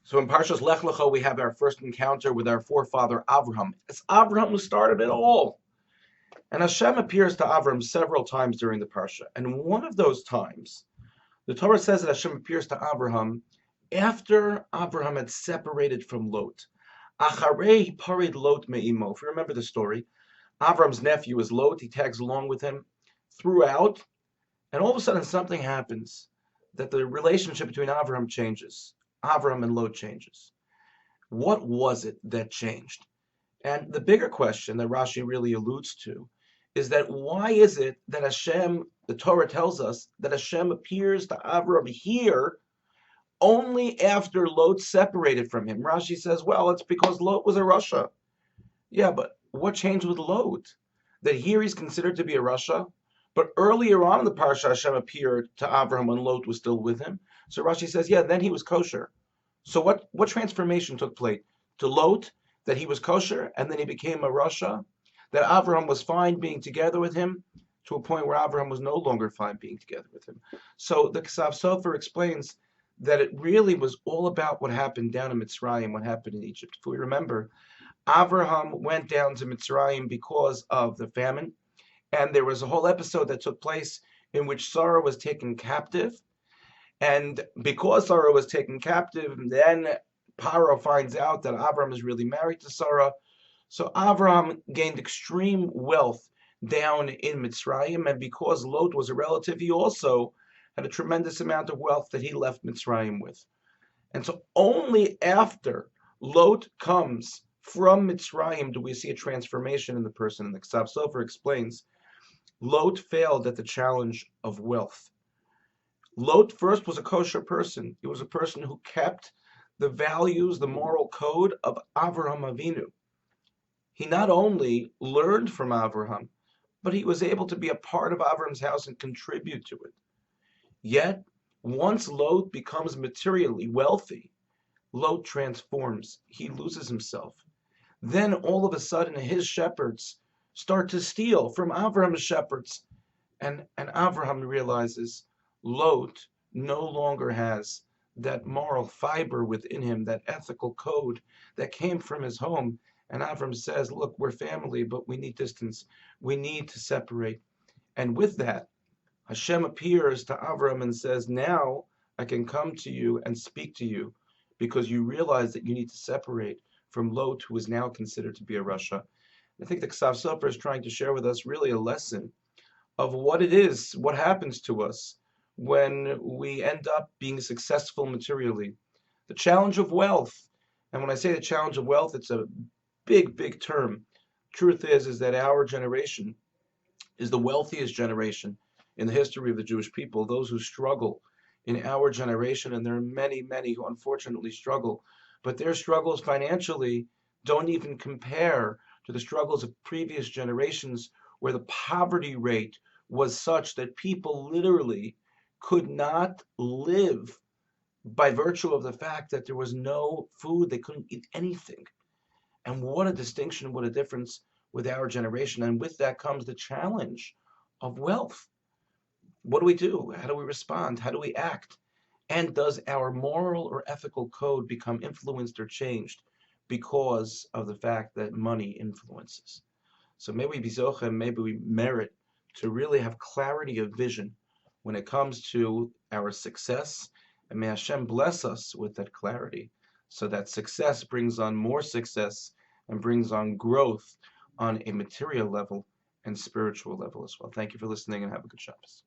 So in Parshas Lech Lecha, we have our first encounter with our forefather Avraham. It's Avraham who started it all. And Hashem appears to Avraham several times during the Parsha. And one of those times, the Torah says that Hashem appears to Avraham after Avraham had separated from Lot. Acharei parid Lot me'imo. If you remember the story, Avram's nephew is Lot. He tags along with him throughout. And all of a sudden something happens that the relationship between Avraham changes. Avraham and Lot changes. What was it that changed? And the bigger question that Rashi really alludes to is that why is it that Hashem, the Torah tells us that Hashem appears to Avraham here only after Lot separated from him? Rashi says, well, it's because Lot was a Rasha. Yeah, but what changed with Lot? That here he's considered to be a Rasha, but earlier on in the Parsha, Hashem appeared to Avraham when Lot was still with him. So Rashi says, yeah, then he was kosher. So what transformation took place? To Lot, that he was kosher, and then he became a Rasha, that Avraham was fine being together with him, to a point where Avraham was no longer fine being together with him. So the Ksav Sofer explains that it really was all about what happened down in Mitzrayim, what happened in Egypt. If we remember, Avraham went down to Mitzrayim because of the famine, and there was a whole episode that took place in which Sarah was taken captive. And because Sarah was taken captive, then Paro finds out that Avraham is really married to Sarah. So Avraham gained extreme wealth down in Mitzrayim, and because Lot was a relative, he also had a tremendous amount of wealth that he left Mitzrayim with. And so only after Lot comes from Mitzrayim do we see a transformation in the person. And the Ksav Sofer explains, Lot failed at the challenge of wealth. Lot first was a kosher person. He was a person who kept the values, the moral code of Avraham Avinu. He not only learned from Avraham, but he was able to be a part of Avraham's house and contribute to it. Yet, once Lot becomes materially wealthy, Lot transforms. He loses himself. Then all of a sudden his shepherds start to steal from Avraham's shepherds. And Avraham realizes Lot no longer has that moral fiber within him, that ethical code that came from his home. And Avram says, look, we're family, but we need distance. We need to separate. And with that, Hashem appears to Avram and says, now I can come to you and speak to you because you realize that you need to separate from Lot, who is now considered to be a Rasha. I think the Ksav Sofer is trying to share with us really a lesson of what it is, what happens to us when we end up being successful materially. The challenge of wealth. And when I say the challenge of wealth, it's a big, big term. Truth is that our generation is the wealthiest generation in the history of the Jewish people. Those who struggle in our generation, and there are many, many who unfortunately struggle, but their struggles financially don't even compare to the struggles of previous generations where the poverty rate was such that people literally could not live by virtue of the fact that there was no food. They couldn't eat anything. And what a distinction, what a difference with our generation. And with that comes the challenge of wealth. What do we do? How do we respond? How do we act? And does our moral or ethical code become influenced or changed because of the fact that money influences? So maybe we be zocha, maybe we merit to really have clarity of vision when it comes to our success. And may Hashem bless us with that clarity so that success brings on more success and brings on growth on a material level and spiritual level as well. Thank you for listening and have a good Shabbos.